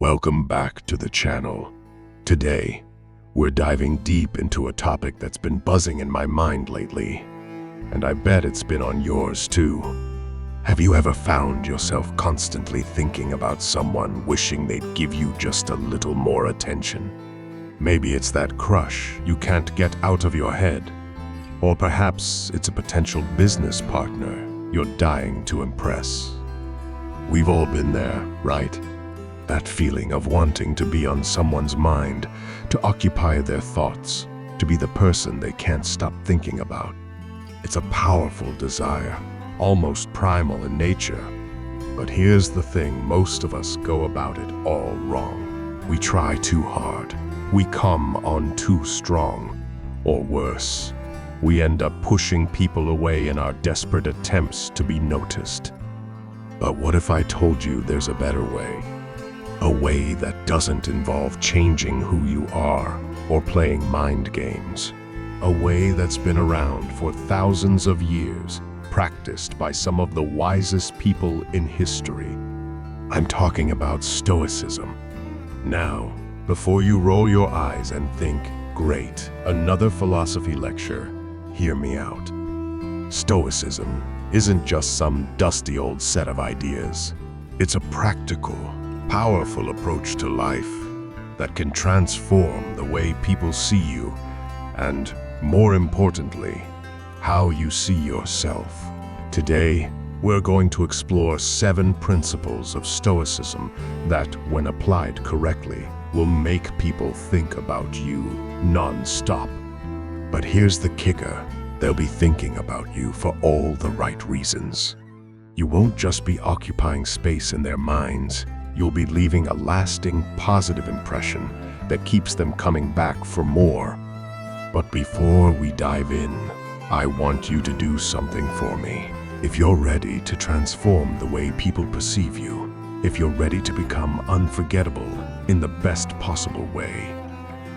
Welcome back to the channel. Today, we're diving deep into a topic that's been buzzing in my mind lately, and I bet it's been on yours too. Have you ever found yourself constantly thinking about someone, wishing they'd give you just a little more attention? Maybe it's that crush you can't get out of your head, or perhaps it's a potential business partner you're dying to impress. We've all been there, right? That feeling of wanting to be on someone's mind, to occupy their thoughts, to be the person they can't stop thinking about. It's a powerful desire, almost primal in nature. But here's the thing, most of us go about it all wrong. We try too hard. We come on too strong. Or worse, we end up pushing people away in our desperate attempts to be noticed. But what if I told you there's a better way? A way that doesn't involve changing who you are or playing mind games. A way that's been around for thousands of years, practiced by some of the wisest people in history. I'm talking about Stoicism. Now, before you roll your eyes and think, great, another philosophy lecture, hear me out. Stoicism isn't just some dusty old set of ideas. It's a practical, powerful approach to life that can transform the way people see you and, more importantly, how you see yourself. Today, we're going to explore 7 principles of Stoicism that, when applied correctly, will make people think about you non-stop. But here's the kicker. They'll be thinking about you for all the right reasons. You won't just be occupying space in their minds. You'll be leaving a lasting, positive impression that keeps them coming back for more. But before we dive in, I want you to do something for me. If you're ready to transform the way people perceive you, if you're ready to become unforgettable in the best possible way,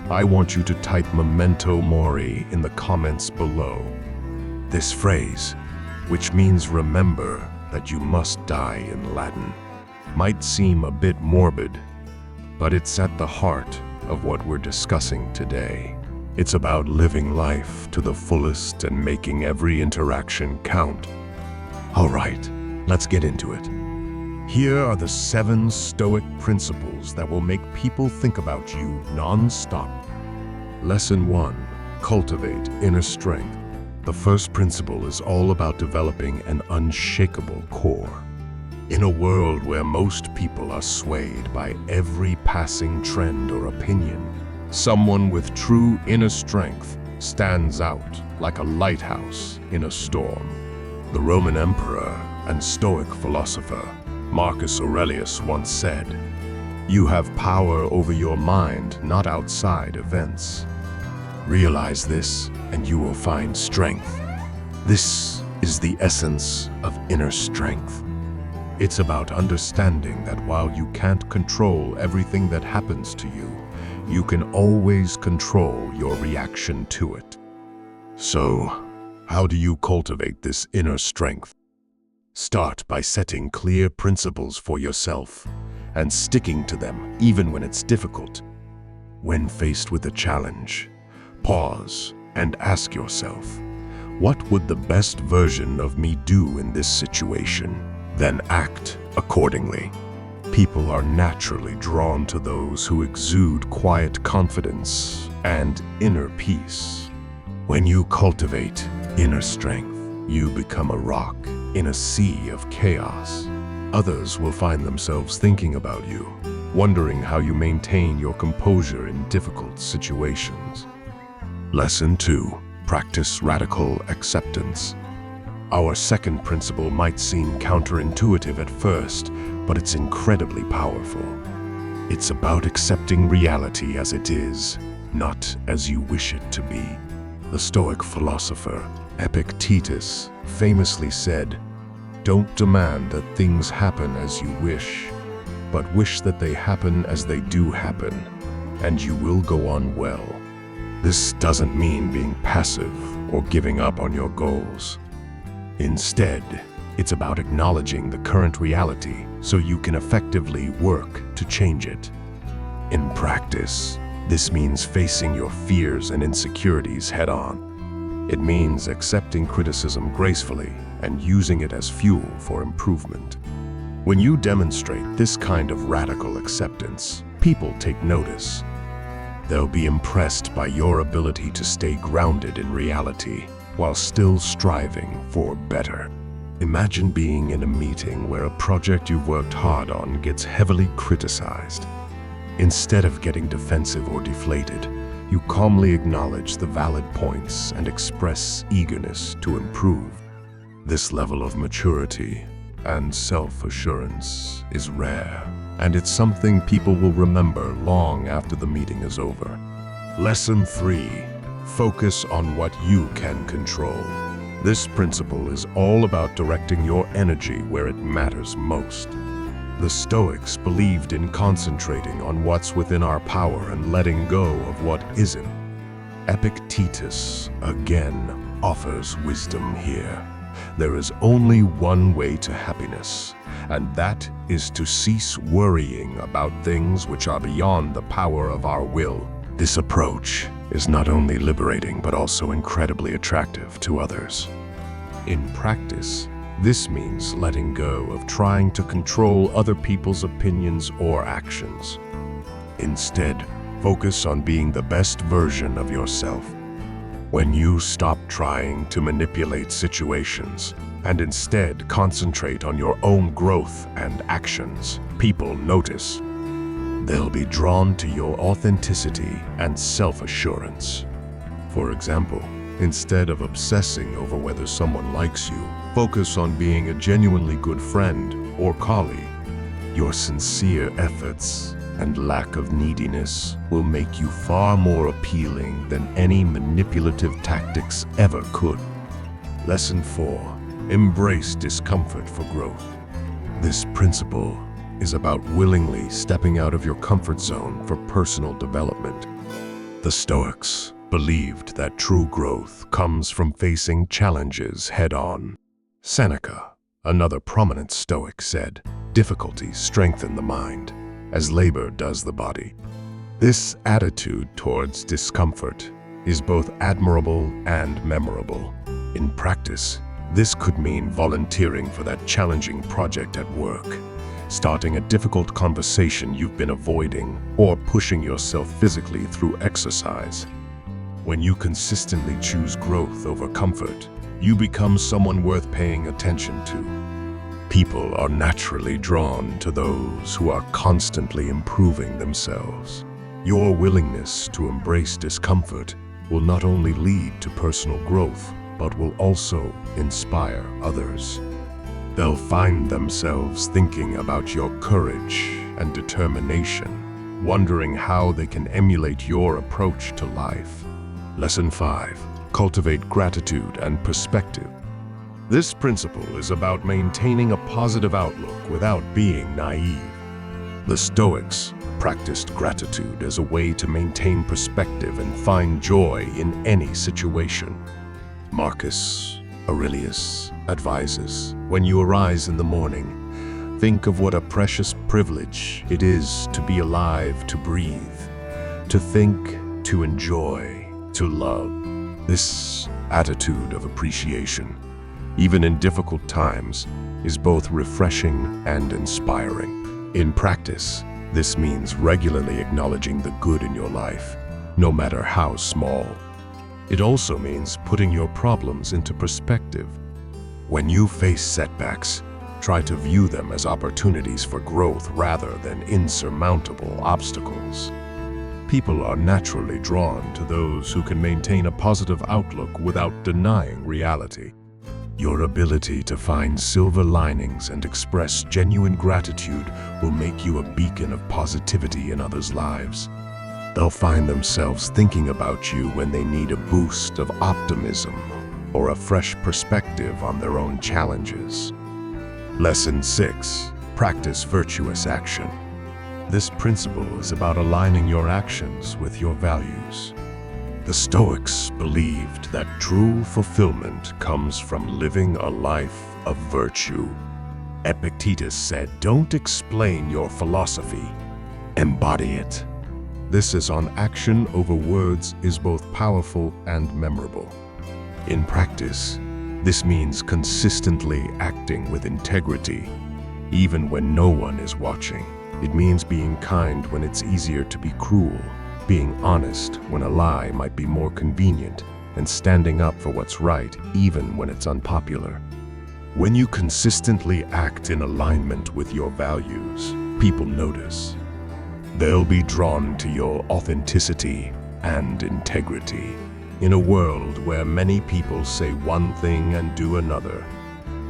I want you to type memento mori in the comments below. This phrase, which means remember that you must die in Latin, might seem a bit morbid, but it's at the heart of what we're discussing today. It's about living life to the fullest and making every interaction count. All right, let's get into it. Here are the 7 Stoic principles that will make people think about you non-stop. Lesson 1. Cultivate inner strength. The first principle is all about developing an unshakable core. In a world where most people are swayed by every passing trend or opinion, someone with true inner strength stands out like a lighthouse in a storm. The Roman emperor and Stoic philosopher Marcus Aurelius once said, "You have power over your mind, not outside events." Realize this, and you will find strength. This is the essence of inner strength. It's about understanding that while you can't control everything that happens to you, you can always control your reaction to it. So, how do you cultivate this inner strength? Start by setting clear principles for yourself and sticking to them even when it's difficult. When faced with a challenge, pause and ask yourself, what would the best version of me do in this situation? Then act accordingly. People are naturally drawn to those who exude quiet confidence and inner peace. When you cultivate inner strength, you become a rock in a sea of chaos. Others will find themselves thinking about you, wondering how you maintain your composure in difficult situations. Lesson 2. Practice radical acceptance. Our second principle might seem counterintuitive at first, but it's incredibly powerful. It's about accepting reality as it is, not as you wish it to be. The Stoic philosopher Epictetus famously said, "Don't demand that things happen as you wish, but wish that they happen as they do happen, and you will go on well." This doesn't mean being passive or giving up on your goals. Instead, It's about acknowledging the current reality so you can effectively work to change it. In practice, this means facing your fears and insecurities head-on. It means accepting criticism gracefully and using it as fuel for improvement. When you demonstrate this kind of radical acceptance, people take notice. They'll be impressed by your ability to stay grounded in reality while still striving for better. Imagine being in a meeting where a project you've worked hard on gets heavily criticized. Instead of getting defensive or deflated, you calmly acknowledge the valid points and express eagerness to improve. This level of maturity and self-assurance is rare, and it's something people will remember long after the meeting is over. Lesson 3. Focus on what you can control. This principle is all about directing your energy where it matters most. The Stoics believed in concentrating on what's within our power and letting go of what isn't. Epictetus again offers wisdom here. There is only one way to happiness, and that is to cease worrying about things which are beyond the power of our will. This approach is not only liberating but also incredibly attractive to others. In practice, this means letting go of trying to control other people's opinions or actions. Instead, focus on being the best version of yourself. When you stop trying to manipulate situations and instead concentrate on your own growth and actions, people notice. They'll be drawn to your authenticity and self-assurance. For example, instead of obsessing over whether someone likes you, focus on being a genuinely good friend or colleague. Your sincere efforts and lack of neediness will make you far more appealing than any manipulative tactics ever could. Lesson 4. Embrace discomfort for growth. This principle is about willingly stepping out of your comfort zone for personal development. The Stoics believed that true growth comes from facing challenges head-on. Seneca, another prominent Stoic, said, "Difficulties strengthen the mind, as labor does the body." This attitude towards discomfort is both admirable and memorable. In practice, this could mean volunteering for that challenging project at work, starting a difficult conversation you've been avoiding, or pushing yourself physically through exercise. When you consistently choose growth over comfort, you become someone worth paying attention to. People are naturally drawn to those who are constantly improving themselves. Your willingness to embrace discomfort will not only lead to personal growth, but will also inspire others. They'll find themselves thinking about your courage and determination, wondering how they can emulate your approach to life. Lesson 5. Cultivate gratitude and perspective. This principle is about maintaining a positive outlook without being naive. The Stoics practiced gratitude as a way to maintain perspective and find joy in any situation. Marcus Aurelius advises, when you arise in the morning, think of what a precious privilege it is to be alive, to breathe, to think, to enjoy, to love. This attitude of appreciation, even in difficult times, is both refreshing and inspiring. In practice, this means regularly acknowledging the good in your life, no matter how small. It also means putting your problems into perspective. When you face setbacks, try to view them as opportunities for growth rather than insurmountable obstacles. People are naturally drawn to those who can maintain a positive outlook without denying reality. Your ability to find silver linings and express genuine gratitude will make you a beacon of positivity in others' lives. They'll find themselves thinking about you when they need a boost of optimism or a fresh perspective on their own challenges. Lesson 6. Practice virtuous action. This principle is about aligning your actions with your values. The Stoics believed that true fulfillment comes from living a life of virtue. Epictetus said, "Don't explain your philosophy, embody it." This is on action over words is both powerful and memorable. In practice, this means consistently acting with integrity, even when no one is watching. It means being kind when it's easier to be cruel, being honest when a lie might be more convenient, and standing up for what's right even when it's unpopular. When you consistently act in alignment with your values, people notice. They'll be drawn to your authenticity and integrity. In a world where many people say one thing and do another,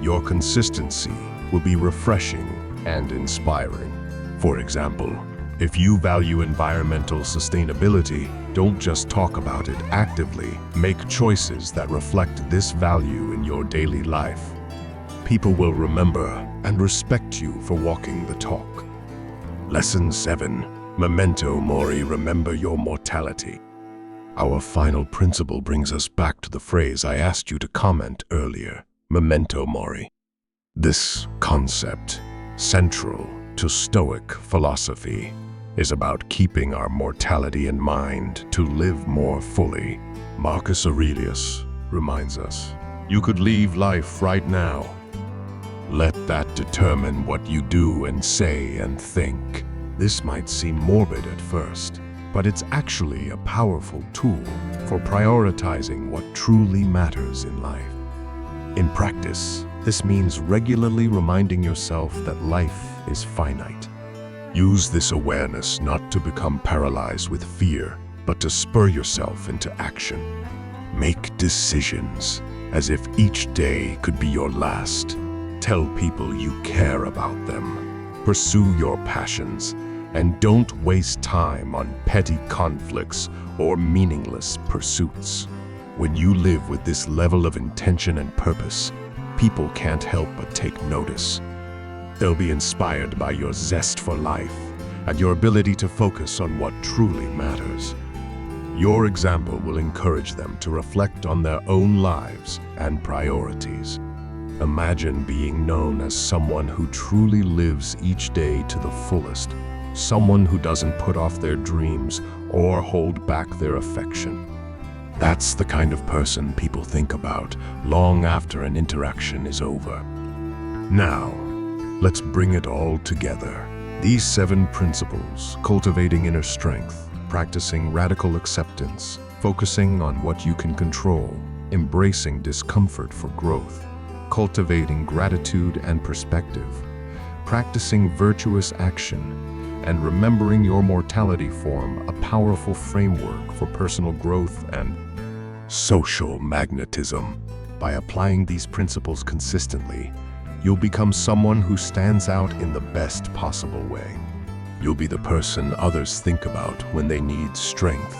your consistency will be refreshing and inspiring. For example, if you value environmental sustainability, don't just talk about it actively. Make choices that reflect this value in your daily life. People will remember and respect you for walking the talk. Lesson 7. Memento mori, remember your mortality. Our final principle brings us back to the phrase I asked you to comment earlier, memento mori. This concept, central to Stoic philosophy, is about keeping our mortality in mind to live more fully. Marcus Aurelius reminds us, you could leave life right now. Let that determine what you do and say and think. This might seem morbid at first, but it's actually a powerful tool for prioritizing what truly matters in life. In practice, this means regularly reminding yourself that life is finite. Use this awareness not to become paralyzed with fear, but to spur yourself into action. Make decisions as if each day could be your last. Tell people you care about them. Pursue your passions, and don't waste time on petty conflicts or meaningless pursuits. When you live with this level of intention and purpose, people can't help but take notice. They'll be inspired by your zest for life and your ability to focus on what truly matters. Your example will encourage them to reflect on their own lives and priorities. Imagine being known as someone who truly lives each day to the fullest, someone who doesn't put off their dreams or hold back their affection. That's the kind of person people think about long after an interaction is over. Now, let's bring it all together. These 7 principles: cultivating inner strength, practicing radical acceptance, focusing on what you can control, embracing discomfort for growth, cultivating gratitude and perspective, practicing virtuous action, and remembering your mortality form a powerful framework for personal growth and social magnetism. By applying these principles consistently, you'll become someone who stands out in the best possible way. You'll be the person others think about when they need strength,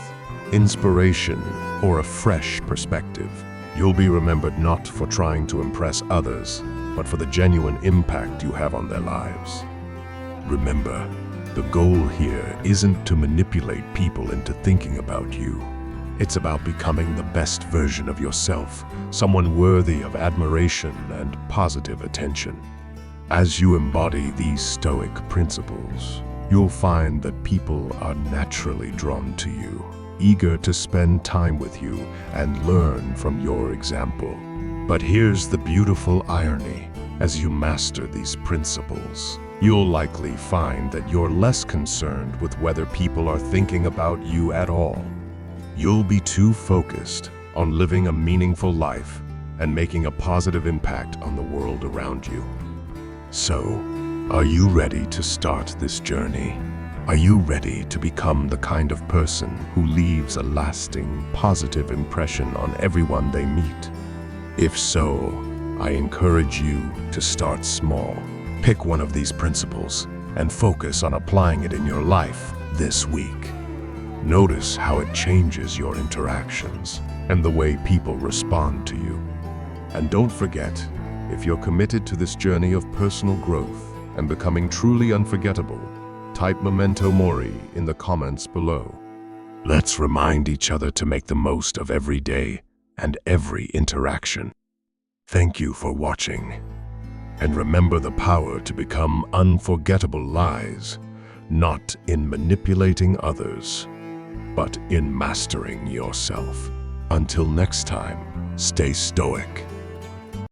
inspiration, or a fresh perspective. You'll be remembered not for trying to impress others, but for the genuine impact you have on their lives. Remember, the goal here isn't to manipulate people into thinking about you. It's about becoming the best version of yourself, someone worthy of admiration and positive attention. As you embody these Stoic principles, you'll find that people are naturally drawn to you, eager to spend time with you and learn from your example. But here's the beautiful irony. As you master these principles, you'll likely find that you're less concerned with whether people are thinking about you at all. You'll be too focused on living a meaningful life and making a positive impact on the world around you. So, are you ready to start this journey? Are you ready to become the kind of person who leaves a lasting, positive impression on everyone they meet? If so, I encourage you to start small. Pick one of these principles and focus on applying it in your life this week. Notice how it changes your interactions and the way people respond to you. And don't forget, if you're committed to this journey of personal growth and becoming truly unforgettable, type memento mori in the comments below. Let's remind each other to make the most of every day and every interaction. Thank you for watching. And remember the power to become unforgettable lies, not in manipulating others, but in mastering yourself. Until next time, stay stoic.